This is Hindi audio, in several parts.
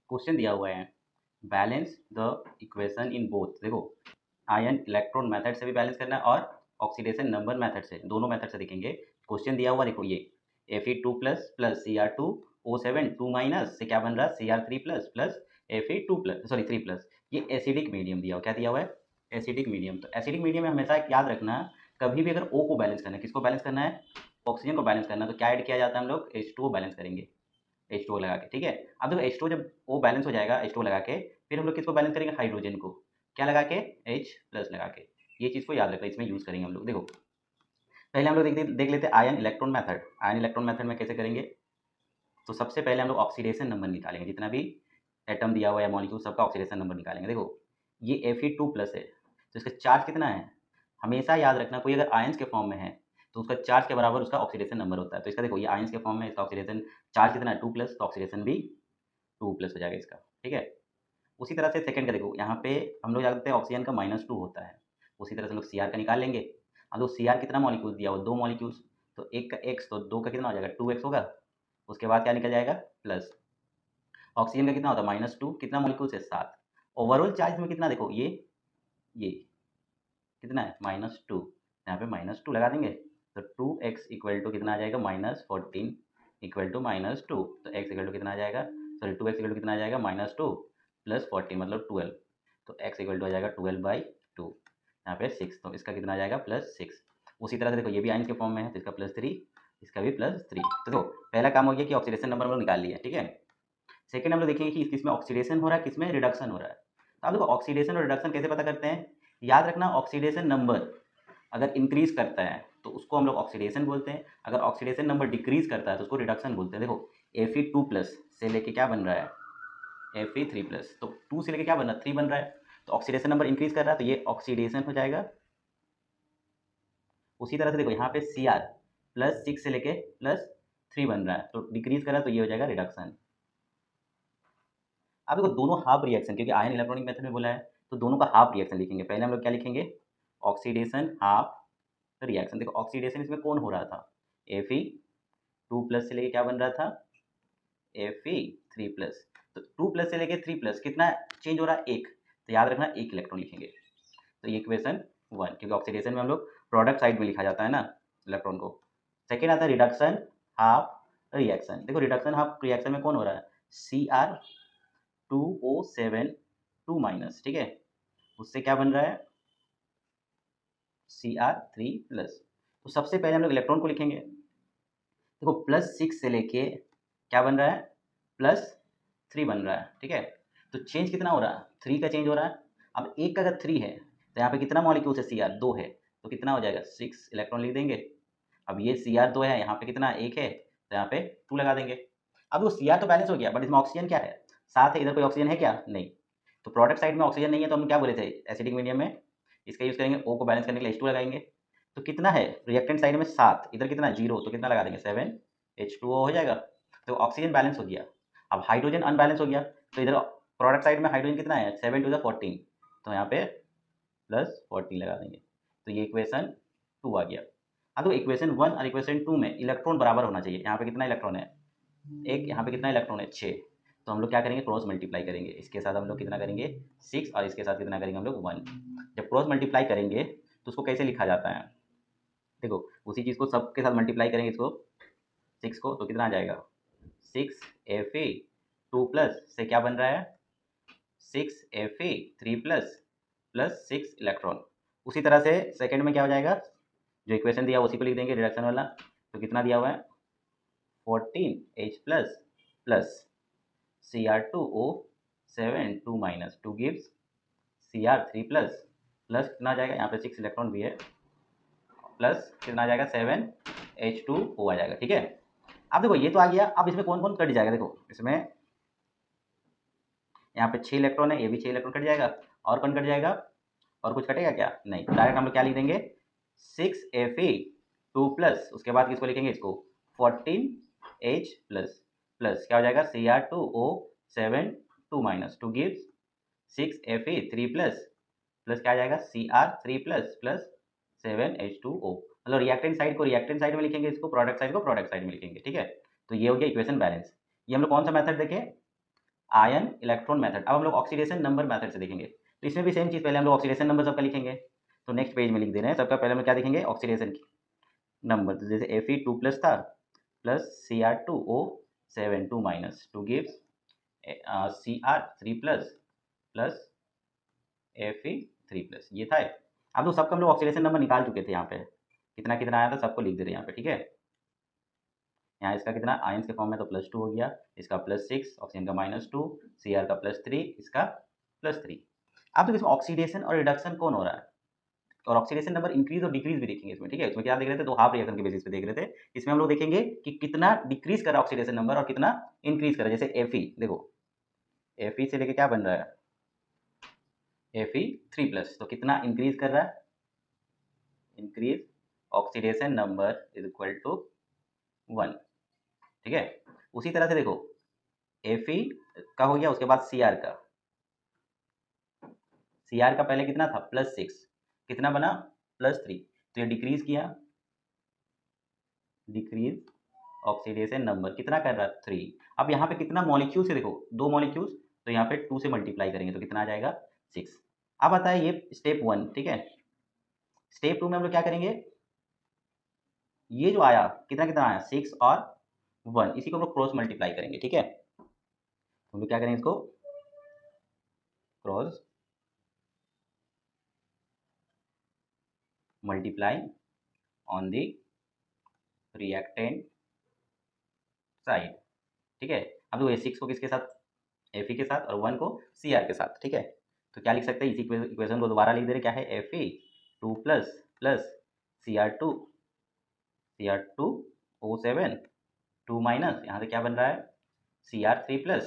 क्वेश्चन दिया हुआ है, balance the equation in both. देखो, आयन इलेक्ट्रॉन मेथड से भी बैलेंस करना है और ऑक्सीडेशन नंबर मेथड से, दोनों मेथड से देखेंगे। क्वेश्चन दिया हुआ देखो, ये Fe2 plus plus Cr2O7 2 minus से क्या बन रहा है Cr3 plus plus Fe2 plus sorry 3 plus. ये एसिडिक मीडियम दिया हुआ, क्या दिया हुआ है? Acidic medium. तो एसिडिक मीडियम में हमेशा एक याद रखना, कभी भी अगर O को बैलेंस करना है, किसको बैलेंस करना है? ऑक्सीजन को बैलेंस करना है, तो क्या ऐड किया जाता है? हम लोग H2O बैलेंस करेंगे, H2O लगा के। ठीक है, अब देखो H2O जब O बैलेंस हो जाएगा H2O लगा के, फिर हम लोग किसको बैलेंस करेंगे? हाइड्रोजन को। क्या लगा के? H प्लस लगा के। ये चीज़ को याद रखना, इसमें यूज़ करेंगे हम लोग। देखो, पहले हम लोग देख लेते हैं ion electron method. Ion electron method में कैसे करेंगे? तो सबसे पहले हम लोग ऑक्सीडेशन नंबर निकालेंगे, जितना भी एटम दिया हुआ है मॉलिक्यूल, सबका ऑक्सीडेशन नंबर निकालेंगे। देखो, ये Fe2 प्लस है, तो इसका चार्ज कितना है? हमेशा याद रखना, कोई अगर आयंस के फॉर्म में है तो उसका चार्ज के बराबर उसका ऑक्सीडेशन नंबर होता है। तो इसका देखो, ये आयंस के फॉर्म में, इसका ऑक्सीडेशन चार्ज कितना है? 2 प्लस, तो ऑक्सीडेशन भी 2 प्लस हो जाएगा इसका। ठीक है, उसी तरह से सेकंड का देखो, यहाँ पे हम लोग जानते हैं ऑक्सीजन का -2 होता है, उसी तरह से हम लोग Cr का निकाल लेंगे। अब तो Cr कितना मॉलिक्यूल दिया हुआ? 2 मॉलिक्यूल्स, तो एक का x, तो 2 का कितना हो जाएगा? 2x होगा। उसके बाद क्या निकल जाएगा? प्लस। ऑक्सीजन का कितना होता है? -2, कितना मॉलिक्यूल्स है? 7। ओवरऑल चार्ज में कितना देखो, ये कितना है? -2। यहाँ पे -2 लगा देंगे, तो 2x इक्वल टू कितना आ जाएगा? -14 इक्वल टू -2। तो x इक्वल टू कितना आ जाएगा? सॉरी, 2x इक्वल टू कितना आ जाएगा? -2 प्लस 14 मतलब 12। तो x इक्वल टू आ जाएगा 12/2, यहाँ पे 6, तो इसका कितना आ जाएगा? +6। उसी तरह से देखो, ये भी आयंस के फॉर्म में है, तो इसका +3, इसका भी +3। तो देखो, पहला काम हो गया कि ऑक्सीडेशन नंबर हम लोग निकाल लिया। ठीक है, सेकंड हम लोग देखेंगे कि किसमें ऑक्सीडेशन हो रहा है, किसमें रिडक्शन हो रहा है। तो आप देखो, ऑक्सीडेशन और रिडक्शन कैसे पता करते हैं? याद रखना, ऑक्सीडेशन नंबर अगर इंक्रीज करता है तो उसको हम लोग ऑक्सीडेशन बोलते हैं, अगर ऑक्सीडेशन नंबर डिक्रीज करता है तो उसको रिडक्शन बोलते हैं। देखो, Fe2 प्लस से लेके क्या बन रहा है? Fe3 प्लस, तो 2 से लेके क्या बन रहा है? 3 बन रहा है, तो ऑक्सीडेशन नंबर इंक्रीज कर रहा है, तो ये ऑक्सीडेशन हो जाएगा। उसी तरह से देखो, यहाँ पे Cr +6 से लेके +3 बन रहा है, तो डिक्रीज कर रहा है, तो ये हो जाएगा रिडक्शन। अब देखो, दोनों हाफ रिएक्शन, क्योंकि आयन इलेक्ट्रॉनिक मेथड में बोला है, तो दोनों का हाफ रिएक्शन लिखेंगे। पहले हम लोग क्या लिखेंगे? Oxidation half reaction. देखो, ऑक्सीडेशन इसमें कौन हो रहा था? Fe2 प्लस से लेके क्या बन रहा था? Fe3 plus. तो 2 प्लस से लेके 3 प्लस कितना चेंज हो रहा है? 1। तो याद रखना, 1 इलेक्ट्रॉन लिखेंगे। तो ये इक्वेशन 1, क्योंकि ऑक्सीडेशन में हम लोग प्रोडक्ट साइड में लिखा जाता है ना इलेक्ट्रॉन को। सेकेंड आता है रिडक्शन हाफ रिएक्शन। देखो, रिडक्शन हाफ रिएक्शन में कौन हो रहा है? Cr2O7 2 minus. ठीक है, उससे क्या बन रहा है? Cr3 plus. तो सबसे पहले हम लोग इलेक्ट्रॉन को लिखेंगे। देखो, +6 से लेके क्या बन रहा है? +3 बन रहा है। ठीक है, तो चेंज कितना हो रहा है? 3 का चेंज हो रहा है। अब एक का अगर 3 है, तो यहाँ पे कितना मॉलिक्यूल्स है? Cr 2 है, तो कितना हो जाएगा? 6 इलेक्ट्रॉन लिख देंगे। अब ये Cr 2 है, यहाँ पे कितना 1 है, तो यहाँ पे 2 लगा देंगे। अब वो Cr तो बैलेंस हो गया, बट इसमें ऑक्सीजन क्या है? 7 है, इधर कोई ऑक्सीजन है क्या? नहीं। तो प्रोडक्ट साइड में ऑक्सीजन नहीं है, तो हम क्या बोले थे एसिडिक मीडियम में? इसका यूज़ करेंगे, O को बैलेंस करने के लिए H2 लगाएंगे। तो कितना है रिएक्टेंट साइड में? 7, इधर कितना? 0, तो कितना लगा देंगे? 7 H2O हो जाएगा। तो ऑक्सीजन बैलेंस हो गया। अब हाइड्रोजन अनबैलेंस हो गया, तो इधर प्रोडक्ट साइड में हाइड्रोजन कितना है? 7 × 14, तो यहाँ पे +14 लगा देंगे। तो ये इक्वेशन 2 आ गया। अब तो इक्वेशन 1 और इक्वेशन 2 में इलेक्ट्रॉन बराबर होना चाहिए। यहाँ पे कितना इलेक्ट्रॉन है? 1। यहाँ पे कितना इलेक्ट्रॉन है? 6। तो हम लोग क्या करेंगे? क्रॉस मल्टीप्लाई करेंगे। इसके साथ हम लोग कितना करेंगे? 6, और इसके साथ कितना करेंगे हम लोग? 1। जब क्रॉस मल्टीप्लाई करेंगे तो उसको कैसे लिखा जाता है? देखो, उसी चीज़ को सबके साथ मल्टीप्लाई करेंगे, इसको 6 को, तो कितना आ जाएगा? 6Fe2 प्लस से क्या बन रहा है? 6Fe3 plus plus 6 electron. उसी तरह से सेकंड में क्या हो जाएगा? जो इक्वेशन दिया उसी को लिख देंगे, रिडक्शन वाला। तो कितना दिया हुआ है? 14H plus plus Cr2O7 2 minus 2 gives Cr3 plus plus कितना आ जाएगा? यहाँ पे 6 इलेक्ट्रॉन भी है, प्लस कितना आ जाएगा? 7H2O आ जाएगा। ठीक है, अब देखो, ये तो आ गया। अब इसमें कौन कौन कट जाएगा? देखो, इसमें यहाँ पे 6 इलेक्ट्रॉन है, ये भी 6 इलेक्ट्रॉन कट जाएगा। और कौन कट जाएगा? और कुछ कटेगा क्या? नहीं। डायरेक्ट हम लोग क्या लिख देंगे? 6Fe2 प्लस, उसके बाद किसको लिखेंगे? इसको 14H प्लस प्लस क्या हो जाएगा? Cr2O7 2 minus 2 gives 6Fe3 plus plus क्या आ जाएगा? Cr3 plus plus 7H2O। मतलब रिएक्टेंट साइड को रिएक्टेंट साइड में लिखेंगे, इसको प्रोडक्ट साइड को प्रोडक्ट साइड में लिखेंगे। ठीक है, तो ये हो गया इक्वेशन बैलेंस। ये हम लोग कौन सा मेथड देखें? Ion electron method. अब हम लोग ऑक्सीडेशन नंबर मेथड से देखेंगे। तो इसमें भी सेम चीज़, पहले हम लोग ऑक्सीडेशन नंबर सबका लिखेंगे। तो नेक्स्ट पेज में लिख दे रहे हैं सबका, पहले हम क्या देखेंगे ऑक्सीडेशन नंबर। तो जैसे Fe2+ था plus Cr2O7 minus 2 gives Cr3+ plus Fe3+, ये था। अब तो सबका हम लोग ऑक्सीडेशन नंबर निकाल चुके थे। यहाँ पे कितना कितना आया था सबको लिख दे रहे हैं यहाँ पे, ठीक है। यहाँ इसका कितना आयंस के फॉर्म में तो +2 हो गया, इसका +6, ऑक्सीजन का -2, Cr का +3, इसका +3। अब देखो इसमें ऑक्सीडेशन और रिडक्शन कौन हो रहा है, और ऑक्सीडेशन नंबर इंक्रीज और डिक्रीज भी देखेंगे इसमें, ठीक है। इसमें क्या देख रहे थे, तो हाफ रिएक्शन के बेसिस पे देख रहे थे। इसमें हम लोग देखेंगे कि कितना डिक्रीज कर रहा है ऑक्सीडेशन नंबर और कितना इंक्रीज कर रहा है। जैसे Fe, देखो Fe से लेके क्या बन रहा है Fe3+, तो कितना इंक्रीज कर रहा है, increase oxidation number is equal to 1, ठीक है। उसी तरह से देखो Fe का हो गया, उसके बाद Cr का पहले कितना था +6, कितना बना +3, तो ये डिक्रीज किया, डिक्रीज ऑक्सीडेशन नंबर कितना कर रहा है 3। अब यहाँ पे कितना मॉलिक्यूल्स है, देखो 2 मॉलिक्यूल्स, तो यहाँ पे 2 से मल्टीप्लाई करेंगे तो कितना आ जाएगा 6। अब आता है ये स्टेप 1, ठीक है। स्टेप 2 में हम लोग क्या करेंगे, ये जो आया कितना कितना आया 6 और 1, इसी को हम लोग क्रॉस मल्टीप्लाई करेंगे, ठीक है। हम लोग क्या करेंगे, इसको cross multiply on the reactant side, ठीक है। अब देखो ये 6 को किसके साथ, Fe के साथ, और 1 को Cr के साथ, ठीक है। तो क्या लिख सकते हैं, इसी इक्वेशन को दोबारा लिख दे रहे, क्या है Fe2+ प्लस Cr2O7 2 माइनस, यहाँ से क्या बन रहा है Cr3+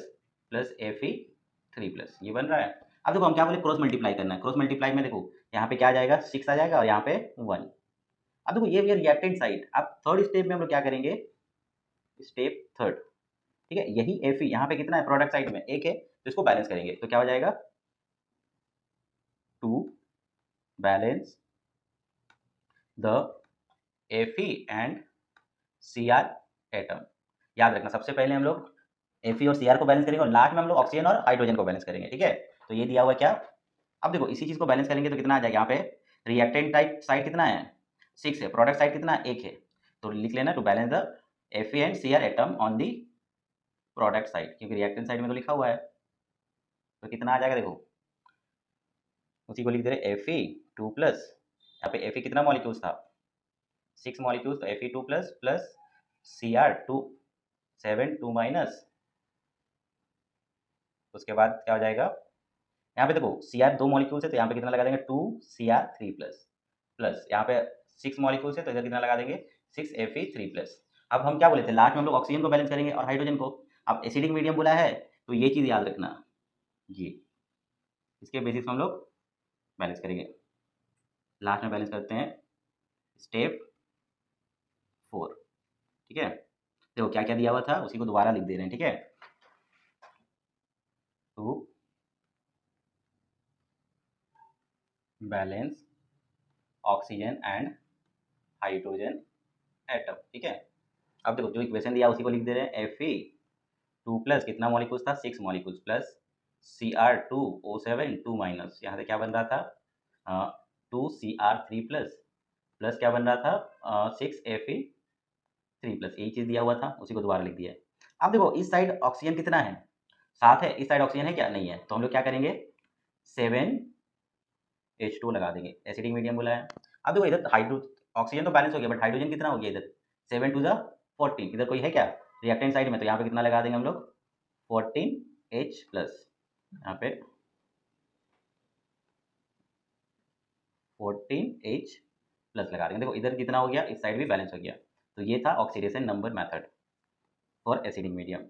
प्लस Fe3+, ये बन रहा है। अब देखो हम क्या बोले, क्रॉस मल्टीप्लाई करना है। क्रॉस मल्टीप्लाई में देखो यहाँ पे क्या आ जाएगा 6 आ जाएगा और यहाँ पे 1। अब देखो ये रिएक्टेंट साइड। अब थर्ड स्टेप में हम लोग क्या करेंगे, स्टेप थर्ड, ठीक है। यही Fe यहाँ पे कितना है, प्रोडक्ट साइड में 1 है, तो इसको बैलेंस करेंगे तो क्या हो जाएगा, 2 balance the Fe and Cr atom. याद रखना सबसे पहले हम लोग Fe और Cr को बैलेंस करेंगे और लास्ट में हम लोग ऑक्सीजन और हाइड्रोजन को बैलेंस करेंगे, ठीक है। तो ये दिया हुआ क्या, अब देखो इसी चीज को बैलेंस करेंगे तो कितना आ जाएगा, यहाँ पे रिएक्टेंट टाइप साइड कितना है 6 है, प्रोडक्ट साइड कितना 1 है, तो लिख लेना to balance the Fe and Cr atom on the product side, क्योंकि रिएक्टेंट साइड में तो लिखा हुआ है। तो कितना आ जाएगा, देखो उसी को लिख दे रहे Fe2+, यहाँ पे Fe कितना मॉलिक्यूल्स था 6 मॉलिक्यूल्स, तो Fe2+ प्लस Cr2 2 माइनस, उसके बाद क्या हो जाएगा, यहाँ पे देखो Cr 2 मॉलिक्यूल्स है तो यहाँ पे कितना लगा देंगे 2Cr3+, प्लस यहाँ पे 6 मॉलिक्यूल्स है तो इधर कितना लगा देंगे 6Fe3+। अब हम क्या बोले थे, लास्ट में हम लोग ऑक्सीजन को बैलेंस करेंगे और हाइड्रोजन को। अब एसिडिक मीडियम बोला है तो ये चीज़ याद रखना, ये इसके बेसिस हम लोग बैलेंस करेंगे। लास्ट में बैलेंस करते हैं स्टेप 4, ठीक है। देखो क्या क्या दिया हुआ था उसी को दोबारा लिख दे रहे हैं, ठीक है। तो balance oxygen and hydrogen atom, ठीक है। अब देखो जो इक्वेशन दिया उसी को लिख दे रहे हैं Fe2+ कितना मॉलिक्यूल्स था 6 मॉलिक्यूल्स, प्लस Cr2O7 2 माइनस, यहाँ से क्या बन रहा था 2Cr3+, प्लस क्या बन रहा था 6Fe3+, यही चीज़ दिया हुआ था उसी को दोबारा लिख दिया है। अब देखो इस साइड ऑक्सीजन कितना है 7 है, इस साइड ऑक्सीजन है क्या, नहीं है, तो हम लोग क्या करेंगे 7H2 लगा देंगे, एसिडिक मीडियम बोला है। अब देखो इधर हाइड्रो ऑक्सीजन तो बैलेंस हो गया, बट हाइड्रोजन कितना हो गया इधर 7 2 14, इधर कोई है क्या रिएक्टेंट साइड में, तो यहाँ पे कितना लगा देंगे हम लोग 14H+, यहाँ पे 14H+ लगा देंगे। देखो इधर कितना हो गया, इस साइड भी बैलेंस हो गया। तो ये था oxidation number method for acidic medium.